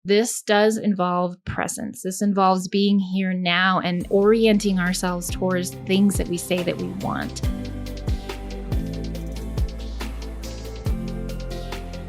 This does involve presence. This involves being here now and orienting ourselves towards things that we say that we want.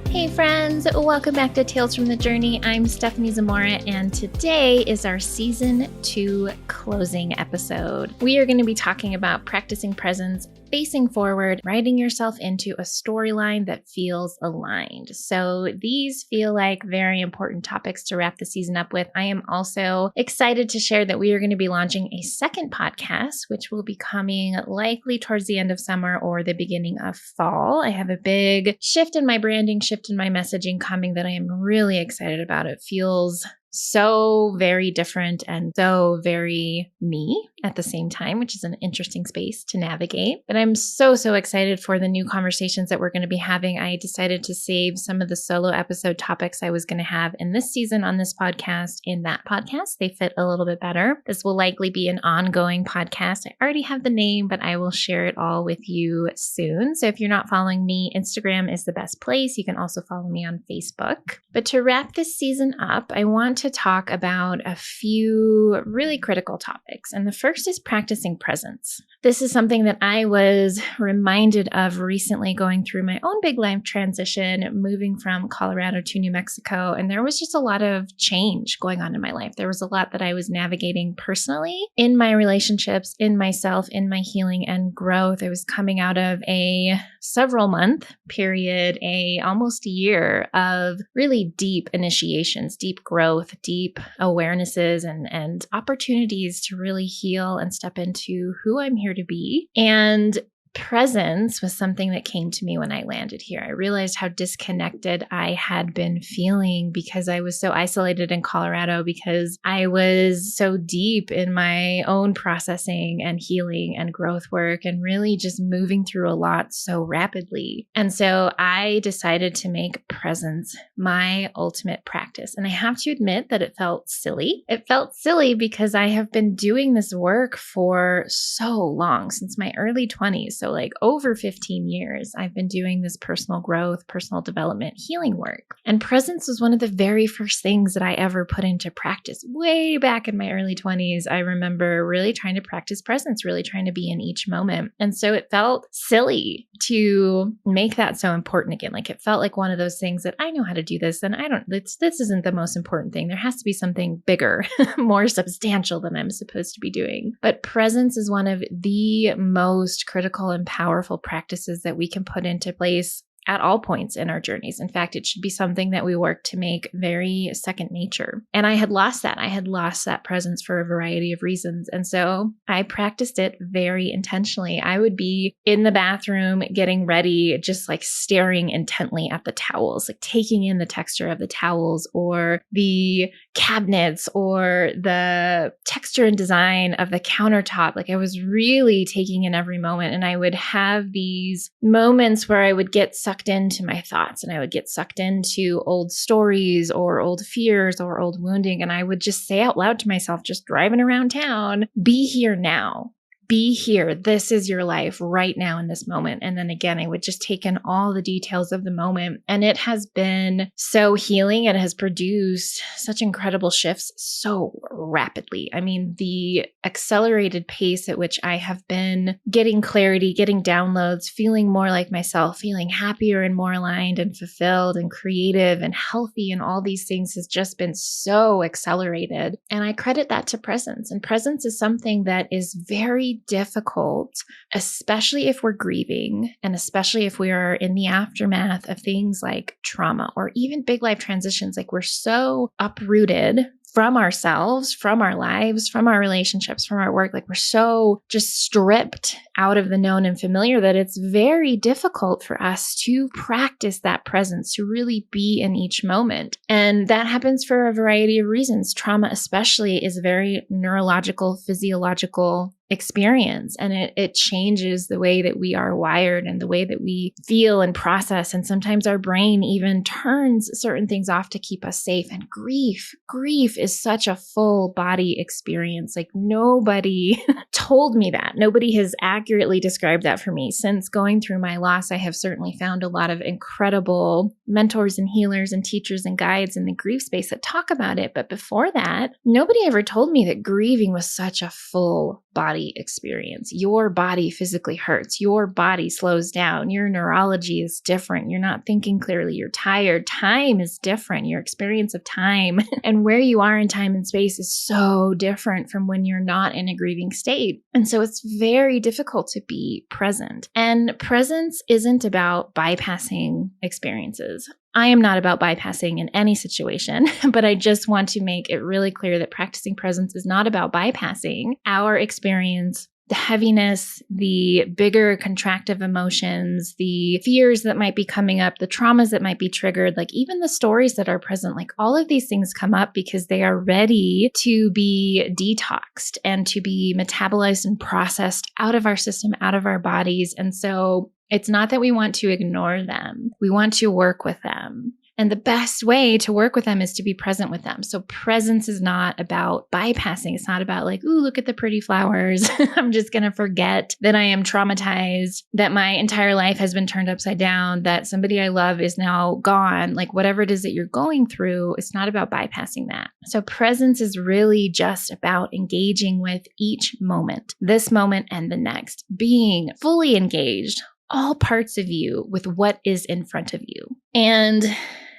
Hey friends, welcome back to Tales from the Journey. I'm Stephanie Zamora, and today is our Season 2 closing episode. We are going to be talking about practicing presence, facing forward, writing yourself into a storyline that feels aligned. So these feel like very important topics to wrap the season up with. I am also excited to share that we are going to be launching a second podcast, which will be coming likely towards the end of summer or the beginning of fall. I have a big shift in my branding, shift in my messaging coming that I am really excited about. It feels so very different and so very me at the same time, which is an interesting space to navigate. But I'm so excited for the new conversations that we're going to be having. I decided to save some of the solo episode topics I was going to have in this season on this podcast in that podcast. They fit a little bit better. This will likely be an ongoing podcast. I already have the name, but I will share it all with you soon. So if you're not following me, Instagram is the best place. You can also follow me on Facebook. But to wrap this season up, I want to talk about a few really critical topics. And the first is practicing presence. This is something that I was reminded of recently going through my own big life transition, moving from Colorado to New Mexico. And there was just a lot of change going on in my life. There was a lot that I was navigating personally in my relationships, in myself, in my healing and growth. I was coming out of a several month period, almost a year of really deep initiations, deep growth, deep awarenesses and opportunities to really heal and step into who I'm here to be. And presence was something that came to me when I landed here. I realized how disconnected I had been feeling because I was so isolated in Colorado, because I was so deep in my own processing and healing and growth work and really just moving through a lot so rapidly. And so I decided to make presence my ultimate practice. And I have to admit that it felt silly. It felt silly because I have been doing this work for so long, since my early 20s. So like over 15 years, I've been doing this personal growth, personal development, healing work. And presence was one of the very first things that I ever put into practice. Way back in my early 20s, I remember really trying to practice presence, really trying to be in each moment. And so it felt silly to make that so important again. Like it felt like one of those things that I know how to do this, and this isn't the most important thing. There has to be something bigger, more substantial than I'm supposed to be doing. But presence is one of the most critical and powerful practices that we can put into place at all points in our journeys. In fact, it should be something that we work to make very second nature. And I had lost that. I had lost that presence for a variety of reasons. And so I practiced it very intentionally. I would be in the bathroom getting ready, just like staring intently at the towels, like taking in the texture of the towels or the cabinets or the texture and design of the countertop. Like I was really taking in every moment. And I would have these moments where I would get sucked into my thoughts, and I would get sucked into old stories or old fears or old wounding. And I would just say out loud to myself, just driving around town, be here now. Be here. This is your life right now in this moment. And then again, I would just take in all the details of the moment. And it has been so healing. It has produced such incredible shifts so rapidly. I mean, the accelerated pace at which I have been getting clarity, getting downloads, feeling more like myself, feeling happier and more aligned and fulfilled and creative and healthy, and all these things has just been so accelerated. And I credit that to presence. And presence is something that is very difficult, especially if we're grieving and especially if we are in the aftermath of things like trauma or even big life transitions. Like we're so uprooted from ourselves, from our lives, from our relationships, from our work. Like we're so just stripped out of the known and familiar that it's very difficult for us to practice that presence, to really be in each moment. And that happens for a variety of reasons. Trauma especially is a very neurological, physiological experience, and it changes the way that we are wired and the way that we feel and process. And sometimes our brain even turns certain things off to keep us safe. And grief is such a full body experience. Like nobody told me that. Nobody has accurately described that for me. Since going through my loss, I have certainly found a lot of incredible mentors and healers and teachers and guides in the grief space that talk about it. But before that, nobody ever told me that grieving was such a full body experience. Your body physically hurts. Your body slows down. Your neurology is different. You're not thinking clearly. You're tired. Time is different. Your experience of time and where you are in time and space is so different from when you're not in a grieving state. And so it's very difficult to be present. And presence isn't about bypassing experiences. I am not about bypassing in any situation, but I just want to make it really clear that practicing presence is not about bypassing our experience, the heaviness, the bigger contractive emotions, the fears that might be coming up, the traumas that might be triggered, like even the stories that are present, like all of these things come up because they are ready to be detoxed and to be metabolized and processed out of our system, out of our bodies. And so it's not that we want to ignore them. We want to work with them. And the best way to work with them is to be present with them. So presence is not about bypassing. It's not about like, ooh, look at the pretty flowers. I'm just going to forget that I am traumatized, that my entire life has been turned upside down, that somebody I love is now gone. Like whatever it is that you're going through, it's not about bypassing that. So presence is really just about engaging with each moment, this moment and the next, being fully engaged, all parts of you with what is in front of you. And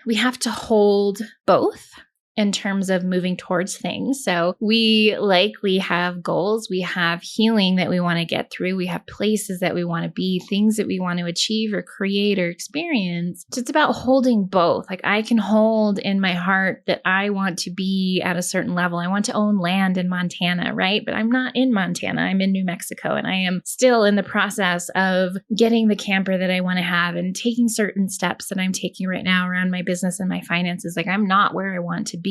we have to hold both in terms of moving towards things. So we likely have goals. We have healing that we want to get through. We have places that we want to be, things that we want to achieve or create or experience. So it's about holding both. Like I can hold in my heart that I want to be at a certain level. I want to own land in Montana, right? But I'm not in Montana. I'm in New Mexico, and I am still in the process of getting the camper that I want to have and taking certain steps that I'm taking right now around my business and my finances. Like I'm not where I want to be.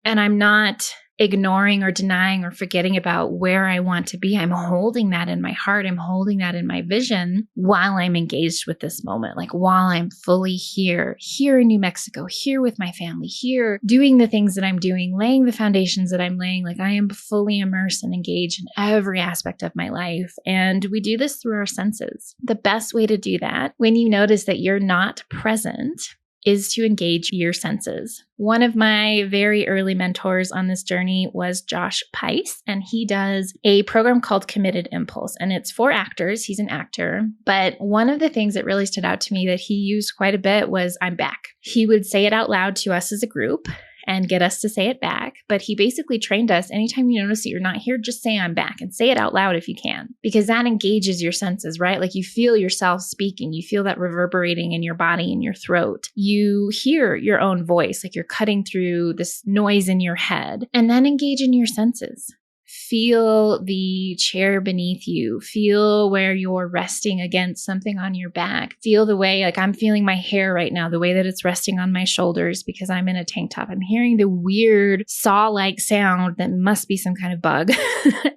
And I'm not ignoring or denying or forgetting about where I want to be. I'm holding that in my heart. I'm holding that in my vision while I'm engaged with this moment. Like while I'm fully here in New Mexico, here with my family, here doing the things that I'm doing, laying the foundations that I'm laying. Like I am fully immersed and engaged in every aspect of my life. And we do this through our senses. The best way to do that when you notice that you're not present is to engage your senses. One of my very early mentors on this journey was Josh Pais, and he does a program called Committed Impulse, and it's for actors. He's an actor, but one of the things that really stood out to me that he used quite a bit was "I'm back." He would say it out loud to us as a group and get us to say it back. But he basically trained us, anytime you notice that you're not here, just say "I'm back," and say it out loud if you can, because that engages your senses, right? Like you feel yourself speaking, you feel that reverberating in your body, in your throat. You hear your own voice, like you're cutting through this noise in your head, and then engage in your senses. Feel the chair beneath you. Feel where you're resting against something on your back. Feel the way, like I'm feeling my hair right now, the way that it's resting on my shoulders because I'm in a tank top. I'm hearing the weird saw-like sound that must be some kind of bug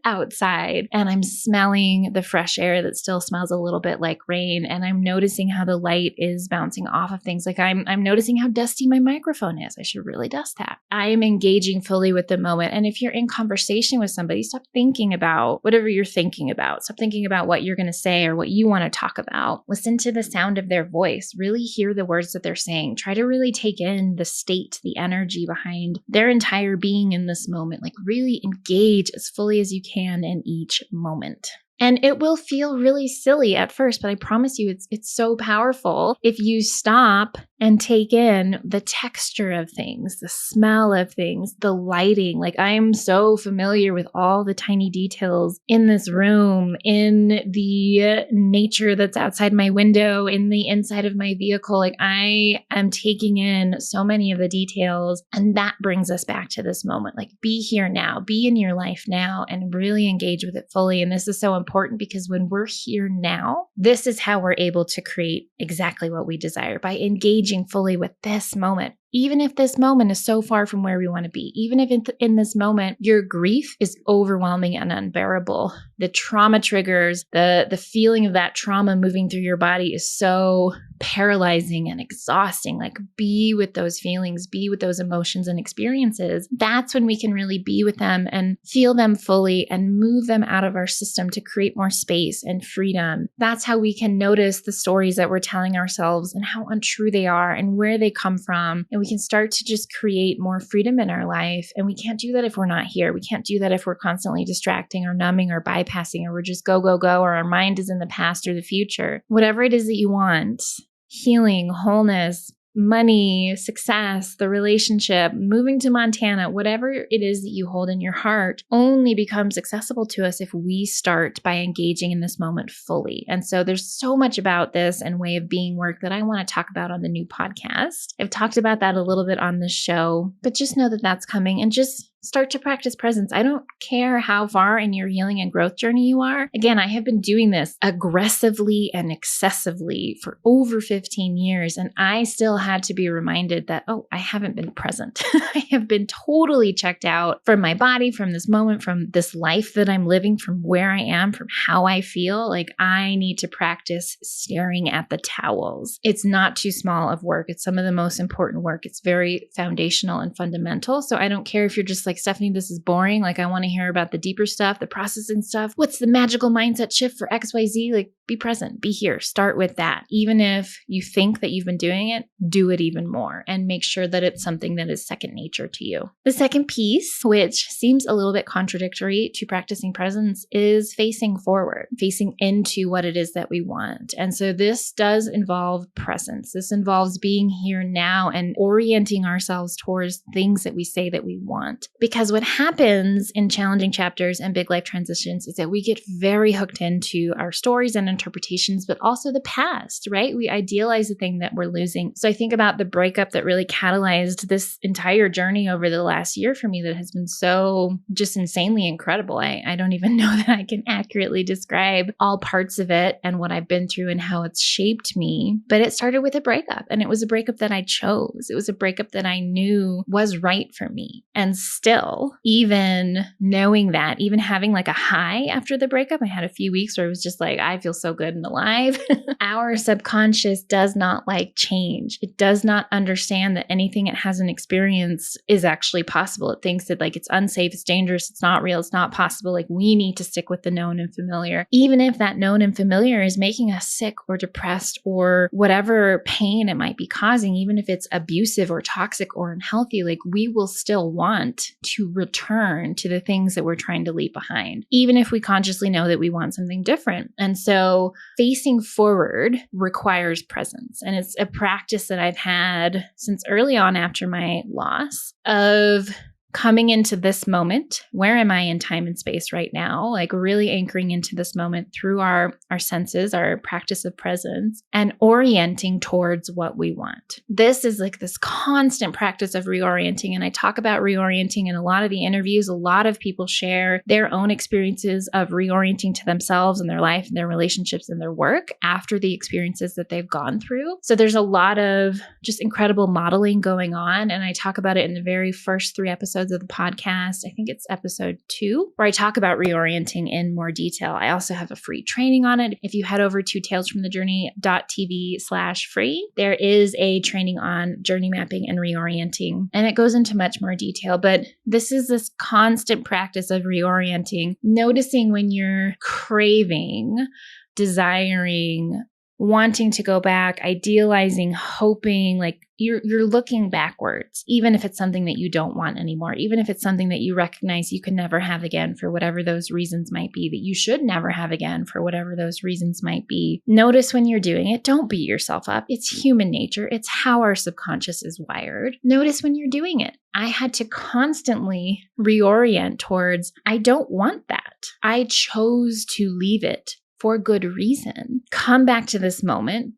outside. And I'm smelling the fresh air that still smells a little bit like rain. And I'm noticing how the light is bouncing off of things. Like I'm noticing how dusty my microphone is. I should really dust that. I am engaging fully with the moment. And if you're in conversation with somebody, stop thinking about whatever you're thinking about. Stop thinking about what you're going to say or what you want to talk about. Listen to the sound of their voice. Really hear the words that they're saying. Try to really take in the state, the energy behind their entire being in this moment. Like really engage as fully as you can in each moment. And it will feel really silly at first, but I promise you it's so powerful if you stop and take in the texture of things, the smell of things, the lighting. Like I am so familiar with all the tiny details in this room, in the nature that's outside my window, in the inside of my vehicle. Like I am taking in so many of the details, and that brings us back to this moment. Like be here now, be in your life now, and really engage with it fully. And this is so important because when we're here now, this is how we're able to create exactly what we desire, by engaging fully with this moment. Even if this moment is so far from where we want to be, even if in this moment your grief is overwhelming and unbearable, the trauma triggers, the feeling of that trauma moving through your body is so paralyzing and exhausting. Like, be with those feelings, be with those emotions and experiences. That's when we can really be with them and feel them fully and move them out of our system to create more space and freedom. That's how we can notice the stories that we're telling ourselves and how untrue they are and where they come from. And we can start to just create more freedom in our life. And we can't do that if we're not here. We can't do that if we're constantly distracting or numbing or bypassing, or we're just go, go, go, or our mind is in the past or the future. Whatever it is that you want, healing, wholeness, money, success, the relationship, moving to Montana, whatever it is that you hold in your heart only becomes accessible to us if we start by engaging in this moment fully. And so there's so much about this and way of being work that I want to talk about on the new podcast. I've talked about that a little bit on this show, but just know that that's coming and just start to practice presence. I don't care how far in your healing and growth journey you are. Again, I have been doing this aggressively and excessively for over 15 years, and I still had to be reminded that, oh, I haven't been present. I have been totally checked out from my body, from this moment, from this life that I'm living, from where I am, from how I feel. Like, I need to practice staring at the towels. It's not too small of work. It's some of the most important work. It's very foundational and fundamental. So I don't care if you're just like, Stephanie, this is boring. Like, I want to hear about the deeper stuff, the processing stuff. What's the magical mindset shift for XYZ? Like, be present, be here, start with that. Even if you think that you've been doing it, do it even more and make sure that it's something that is second nature to you. The second piece, which seems a little bit contradictory to practicing presence, is facing forward, facing into what it is that we want. And so this does involve presence. This involves being here now and orienting ourselves towards things that we say that we want. Because what happens in challenging chapters and big life transitions is that we get very hooked into our stories and interpretations, but also the past, right? We idealize the thing that we're losing. So I think about the breakup that really catalyzed this entire journey over the last year for me that has been so just insanely incredible. I don't even know that I can accurately describe all parts of it and what I've been through and how it's shaped me. But it started with a breakup, and it was a breakup that I chose. It was a breakup that I knew was right for me. And still, even knowing that, even having like a high after the breakup, I had a few weeks where it was just like, I feel so good and alive. Our subconscious does not like change. It does not understand that anything it hasn't experienced is actually possible. It thinks that like it's unsafe, it's dangerous, it's not real, it's not possible. Like, we need to stick with the known and familiar. Even if that known and familiar is making us sick or depressed or whatever pain it might be causing, even if it's abusive or toxic or unhealthy, like, we will still want to return to the things that we're trying to leave behind, even if we consciously know that we want something different. And so facing forward requires presence. And it's a practice that I've had since early on after my loss of coming into this moment. Where am I in time and space right now? Like, really anchoring into this moment through our senses, our practice of presence, and orienting towards what we want. This is like this constant practice of reorienting. And I talk about reorienting in a lot of the interviews. A lot of people share their own experiences of reorienting to themselves and their life and their relationships and their work after the experiences that they've gone through. So there's a lot of just incredible modeling going on. And I talk about it in the very first 3 episodes of the podcast. I think it's episode 2, where I talk about reorienting in more detail. I also have a free training on it. If you head over to talesfromthejourney.tv/free, there is a training on journey mapping and reorienting, and it goes into much more detail. But this is this constant practice of reorienting, noticing when you're craving, desiring, wanting to go back, idealizing, hoping, like you're looking backwards, even if it's something that you don't want anymore, even if it's something that you recognize you can never have again for whatever those reasons might be, that you should never have again for whatever those reasons might be. Notice when you're doing it. Don't beat yourself up. It's human nature. It's how our subconscious is wired. Notice when you're doing it. I had to constantly reorient towards, I don't want that. I chose to leave it for good reason. Come back to this moment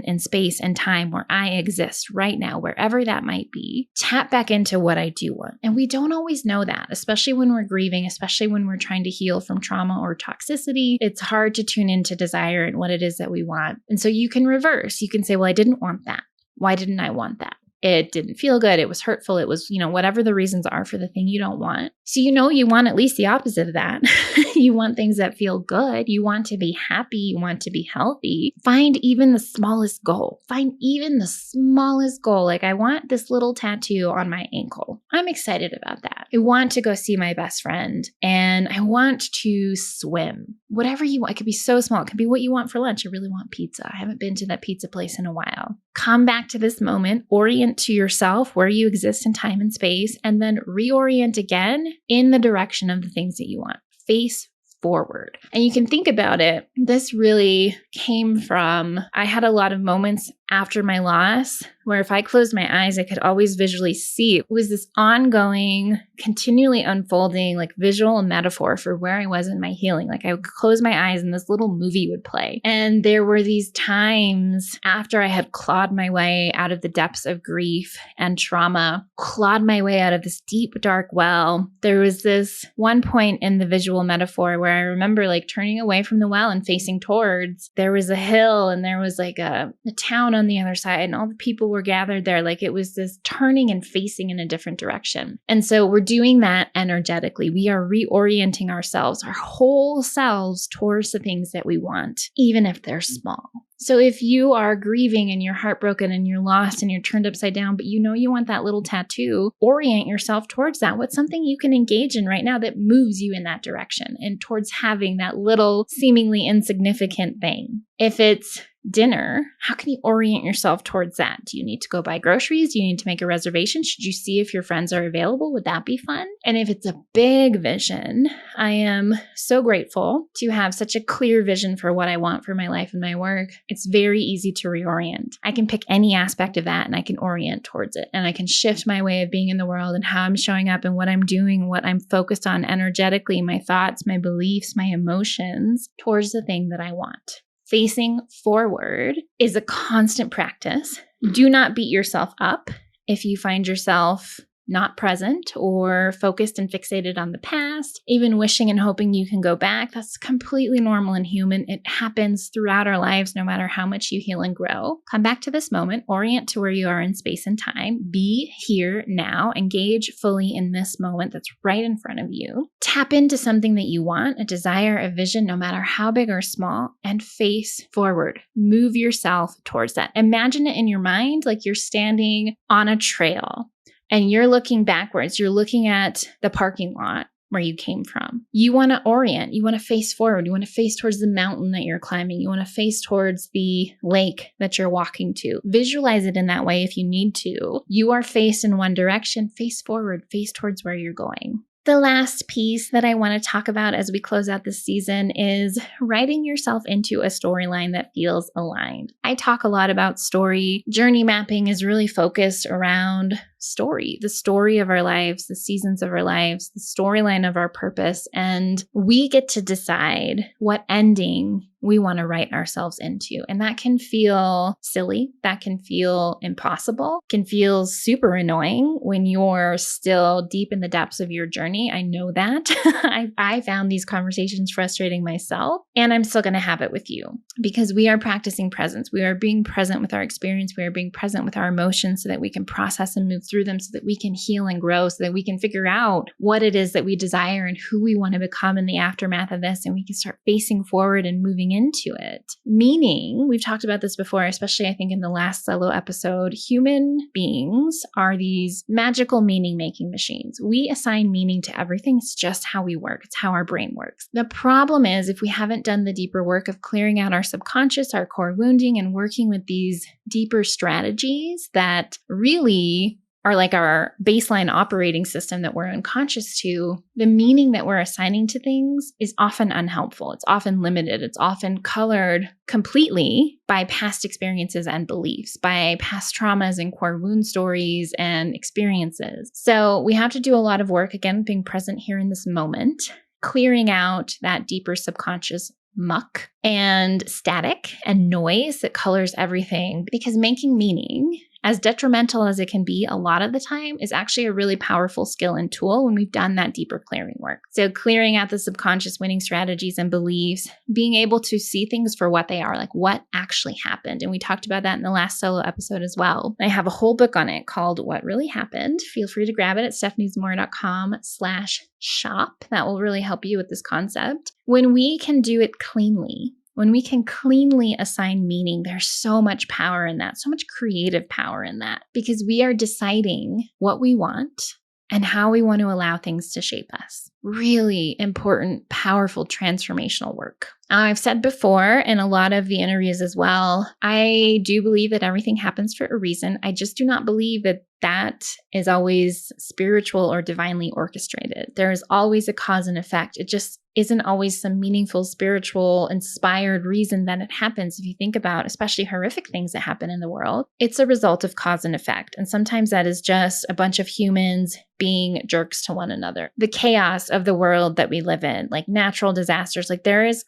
in space and time where I exist right now, wherever that might be. Tap back into what I do want. And we don't always know that, especially when we're grieving, especially when we're trying to heal from trauma or toxicity. It's hard to tune into desire and what it is that we want. And so you can reverse. You can say, well, I didn't want that. Why didn't I want that? It didn't feel good. It was hurtful. It was, whatever the reasons are for the thing you don't want. So, you want at least the opposite of that. You want things that feel good. You want to be happy. You want to be healthy. Find even the smallest goal. Find even the smallest goal. Like, I want this little tattoo on my ankle. I'm excited about that. I want to go see my best friend and I want to swim. Whatever you want. It could be so small. It could be what you want for lunch. I really want pizza. I haven't been to that pizza place in a while. Come back to this moment, orient to yourself where you exist in time and space, and then reorient again in the direction of the things that you want. Face forward. And you can think about it. This really came from, I had a lot of moments after my loss where if I closed my eyes, I could always visually see. It was this ongoing, continually unfolding, like visual metaphor for where I was in my healing. Like I would close my eyes and this little movie would play. And there were these times after I had clawed my way out of the depths of grief and trauma, clawed my way out of this deep, dark well. There was this one point in the visual metaphor where I remember like turning away from the well and facing towards, there was a hill and there was like a town on the other side and all the people were gathered there. Like it was this turning and facing in a different direction. And so we're doing that energetically. We are reorienting ourselves, our whole selves towards the things that we want, even if they're small. So if you are grieving and you're heartbroken and you're lost and you're turned upside down, but you want that little tattoo, orient yourself towards that. What's something you can engage in right now that moves you in that direction and towards having that little seemingly insignificant thing? If it's dinner, how can you orient yourself towards that? Do you need to go buy groceries? Do you need to make a reservation? Should you see if your friends are available? Would that be fun? And if it's a big vision, I am so grateful to have such a clear vision for what I want for my life and my work. It's very easy to reorient. I can pick any aspect of that and I can orient towards it. And I can shift my way of being in the world and how I'm showing up and what I'm doing, what I'm focused on energetically, my thoughts, my beliefs, my emotions towards the thing that I want. Facing forward is a constant practice. Do not beat yourself up if you find yourself not present or focused and fixated on the past, even wishing and hoping you can go back. That's completely normal and human. It happens throughout our lives, no matter how much you heal and grow. Come back to this moment, orient to where you are in space and time, be here now, engage fully in this moment that's right in front of you. Tap into something that you want, a desire, a vision, no matter how big or small, and face forward. Move yourself towards that. Imagine it in your mind like you're standing on a trail. And you're looking backwards, you're looking at the parking lot where you came from. You want to orient, you want to face forward, you want to face towards the mountain that you're climbing, you want to face towards the lake that you're walking to. Visualize it in that way if you need to. You are faced in one direction, face forward, face towards where you're going. The last piece that I want to talk about as we close out this season is writing yourself into a storyline that feels aligned. I talk a lot about story. Journey mapping is really focused around story, the story of our lives, the seasons of our lives, the storyline of our purpose. And we get to decide what ending we want to write ourselves into. And that can feel silly. That can feel impossible, can feel super annoying when you're still deep in the depths of your journey. I know that. I found these conversations frustrating myself, and I'm still going to have it with you because we are practicing presence. We are being present with our experience. We are being present with our emotions so that we can process and move through them, so that we can heal and grow, so that we can figure out what it is that we desire and who we want to become in the aftermath of this. And we can start facing forward and moving into it. Meaning, we've talked about this before, especially I think in the last solo episode, human beings are these magical meaning-making machines. We assign meaning to everything. It's just how we work. It's how our brain works. The problem is if we haven't done the deeper work of clearing out our subconscious, our core wounding, and working with these deeper strategies that really are like our baseline operating system that we're unconscious to, the meaning that we're assigning to things is often unhelpful. It's often limited. It's often colored completely by past experiences and beliefs, by past traumas and core wound stories and experiences. So we have to do a lot of work, again, being present here in this moment, clearing out that deeper subconscious muck and static and noise that colors everything, because making meaning as detrimental as it can be a lot of the time, is actually a really powerful skill and tool when we've done that deeper clearing work. So clearing out the subconscious winning strategies and beliefs, being able to see things for what they are, like what actually happened. And we talked about that in the last solo episode as well. I have a whole book on it called What Really Happened. Feel free to grab it at stephaniezamora.com/shop. That will really help you with this concept. When we can do it cleanly, when we can cleanly assign meaning, there's so much power in that, so much creative power in that, because we are deciding what we want and how we want to allow things to shape us. Really important, powerful, transformational work. I've said before in a lot of the interviews as well, I do believe that everything happens for a reason. I just do not believe that that is always spiritual or divinely orchestrated. There is always a cause and effect. It just isn't always some meaningful, spiritual, inspired reason that it happens. If you think about especially horrific things that happen in the world, it's a result of cause and effect. And sometimes that is just a bunch of humans being jerks to one another. The chaos of the world that we live in, like natural disasters, like there is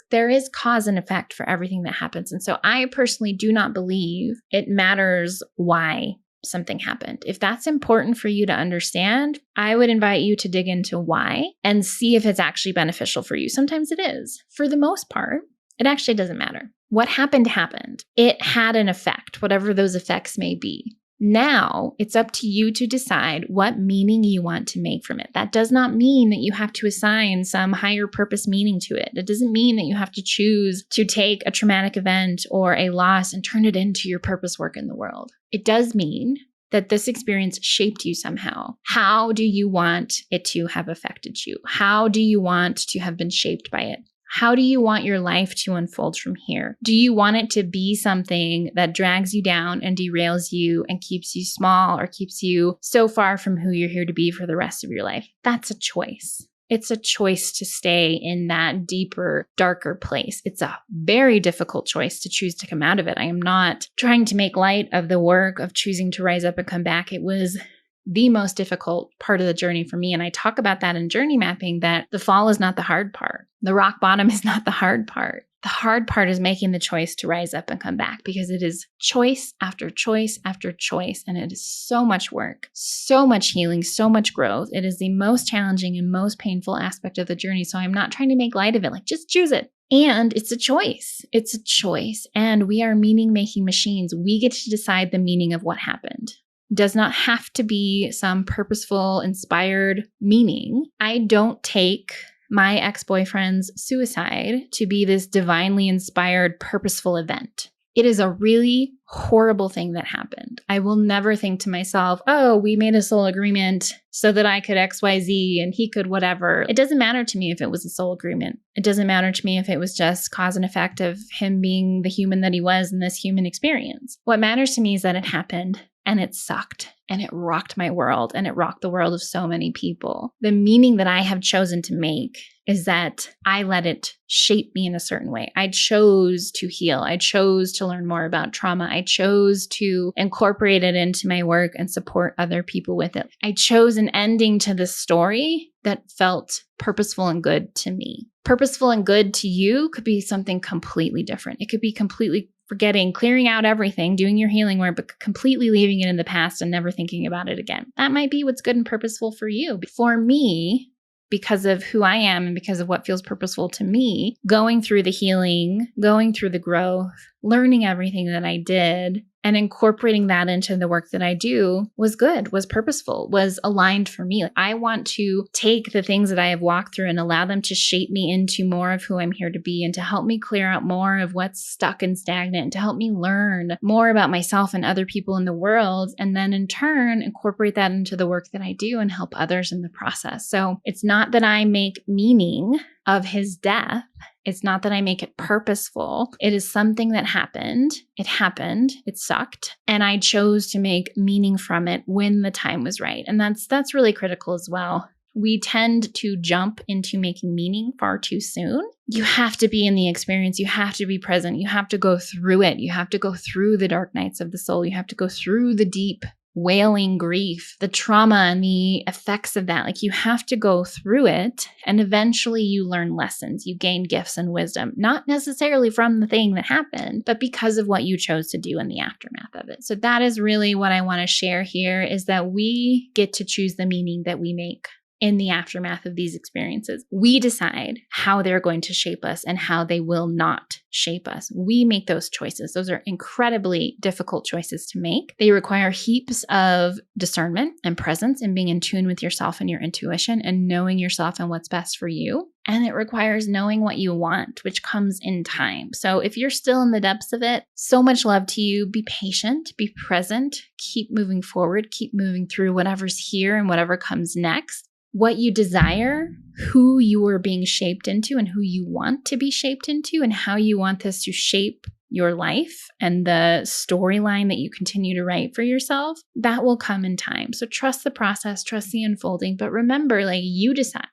cause and effect for everything that happens. And so I personally do not believe it matters why something happened. If that's important for you to understand, I would invite you to dig into why and see if it's actually beneficial for you. Sometimes it is. For the most part, it actually doesn't matter. What happened happened. It had an effect, whatever those effects may be. Now it's up to you to decide what meaning you want to make from it. That does not mean that you have to assign some higher purpose meaning to it. It doesn't mean that you have to choose to take a traumatic event or a loss and turn it into your purpose work in the world. It does mean that this experience shaped you somehow. How do you want it to have affected you? How do you want to have been shaped by it? How do you want your life to unfold from here? Do you want it to be something that drags you down and derails you and keeps you small or keeps you so far from who you're here to be for the rest of your life? That's a choice. It's a choice to stay in that deeper, darker place. It's a very difficult choice to choose to come out of it. I am not trying to make light of the work of choosing to rise up and come back. It was the most difficult part of the journey for me. And I talk about that in journey mapping, that the fall is not the hard part. The rock bottom is not the hard part. The hard part is making the choice to rise up and come back, because it is choice after choice after choice. And it is so much work, so much healing, so much growth. It is the most challenging and most painful aspect of the journey. So I'm not trying to make light of it, like just choose it. And it's a choice. It's a choice. And we are meaning-making machines. We get to decide the meaning of what happened. Does not have to be some purposeful, inspired meaning. I don't take my ex-boyfriend's suicide to be this divinely inspired, purposeful event. It is a really horrible thing that happened. I will never think to myself, oh, we made a soul agreement so that I could XYZ and he could whatever. It doesn't matter to me if it was a soul agreement. It doesn't matter to me if it was just cause and effect of him being the human that he was in this human experience. What matters to me is that it happened. And it sucked, and it rocked my world, and it rocked the world of so many people. The meaning that I have chosen to make is that I let it shape me in a certain way. I chose to heal. I chose to learn more about trauma. I chose to incorporate it into my work and support other people with it. I chose an ending to the story that felt purposeful and good to me. Purposeful and good to you could be something completely different. It could be completely forgetting, clearing out everything, doing your healing work, but completely leaving it in the past and never thinking about it again. That might be what's good and purposeful for you. For me, because of who I am and because of what feels purposeful to me, going through the healing, going through the growth, learning everything that I did, and incorporating that into the work that I do was good, was purposeful, was aligned for me. I want to take the things that I have walked through and allow them to shape me into more of who I'm here to be, and to help me clear out more of what's stuck and stagnant, and to help me learn more about myself and other people in the world, and then in turn incorporate that into the work that I do and help others in the process. So it's not that I make meaning of his death. It's not that I make it purposeful. It is something that happened. It happened. It sucked. And I chose to make meaning from it when the time was right. And that's really critical as well. We tend to jump into making meaning far too soon. You have to be in the experience. You have to be present. You have to go through it. You have to go through the dark nights of the soul. You have to go through the deep wailing grief, the trauma and the effects of that. Like you have to go through it and eventually you learn lessons. You gain gifts and wisdom, not necessarily from the thing that happened, but because of what you chose to do in the aftermath of it. So that is really what I want to share here, is that we get to choose the meaning that we make in the aftermath of these experiences. We decide how they're going to shape us and how they will not shape us. We make those choices. Those are incredibly difficult choices to make. They require heaps of discernment and presence and being in tune with yourself and your intuition and knowing yourself and what's best for you. And it requires knowing what you want, which comes in time. So if you're still in the depths of it, so much love to you. Be patient, be present, keep moving forward, keep moving through whatever's here and whatever comes next. What you desire, who you are being shaped into and who you want to be shaped into, and how you want this to shape your life and the storyline that you continue to write for yourself, that will come in time. So trust the process, trust the unfolding, but remember, like, you decide.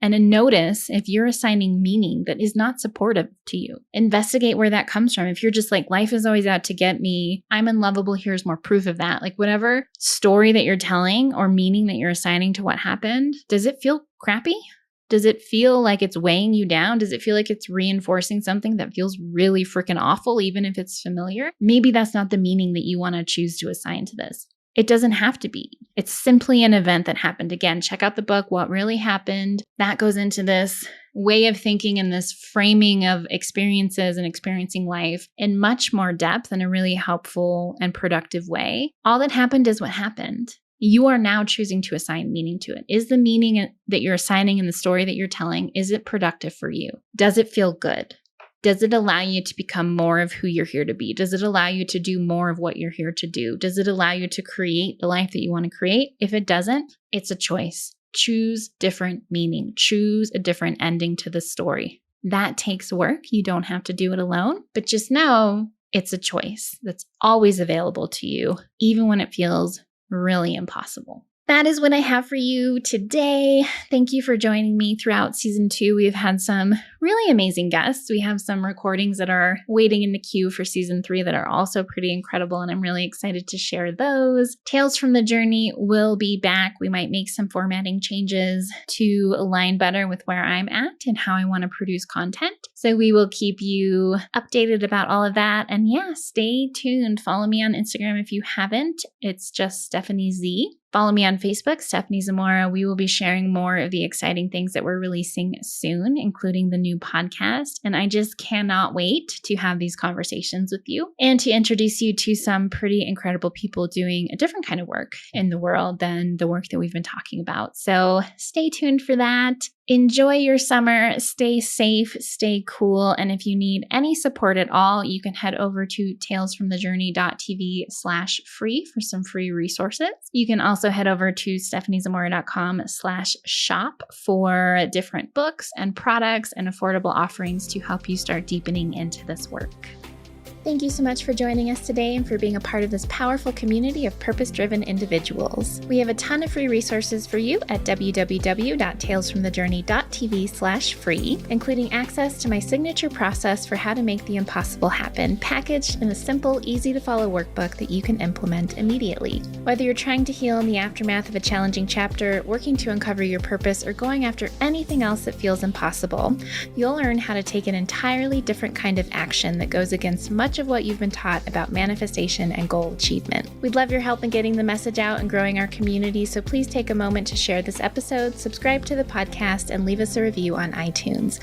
And then notice if you're assigning meaning that is not supportive to you. Investigate where that comes from. If you're just like, life is always out to get me, I'm unlovable, here's more proof of that. Like whatever story that you're telling or meaning that you're assigning to what happened, does it feel crappy? Does it feel like it's weighing you down? Does it feel like it's reinforcing something that feels really freaking awful, even if it's familiar? Maybe that's not the meaning that you want to choose to assign to this. It doesn't have to be. It's simply an event that happened. Again, check out the book, What Really Happened. That goes into this way of thinking and this framing of experiences and experiencing life in much more depth in a really helpful and productive way. All that happened is what happened. You are now choosing to assign meaning to it. Is the meaning that you're assigning in the story that you're telling, is it productive for you? Does it feel good? Does it allow you to become more of who you're here to be? Does it allow you to do more of what you're here to do? Does it allow you to create the life that you want to create? If it doesn't, it's a choice. Choose different meaning. Choose a different ending to the story. That takes work. You don't have to do it alone, but just know it's a choice that's always available to you, even when it feels really impossible. That is what I have for you today. Thank you for joining me throughout season 2. We've had some really amazing guests. We have some recordings that are waiting in the queue for season 3 that are also pretty incredible, and I'm really excited to share those. Tales from the Journey will be back. We might make some formatting changes to align better with where I'm at and how I want to produce content. So we will keep you updated about all of that. And yeah, stay tuned. Follow me on Instagram if you haven't. It's just Stephanie Z. Follow me on Facebook, Stephanie Zamora. We will be sharing more of the exciting things that we're releasing soon, including the new podcast. And I just cannot wait to have these conversations with you and to introduce you to some pretty incredible people doing a different kind of work in the world than the work that we've been talking about. So stay tuned for that. Enjoy your summer, stay safe, stay cool, and if you need any support at all, you can head over to talesfromthejourney.tv/free for some free resources. You can also head over to stephaniezamora.com/shop for different books and products and affordable offerings to help you start deepening into this work. Thank you so much for joining us today and for being a part of this powerful community of purpose-driven individuals. We have a ton of free resources for you at www.talesfromthejourney.tv/free, including access to my signature process for how to make the impossible happen, packaged in a simple, easy-to-follow workbook that you can implement immediately. Whether you're trying to heal in the aftermath of a challenging chapter, working to uncover your purpose, or going after anything else that feels impossible, you'll learn how to take an entirely different kind of action that goes against much of what you've been taught about manifestation and goal achievement. We'd love your help in getting the message out and growing our community, so please take a moment to share this episode, subscribe to the podcast, and leave us a review on iTunes.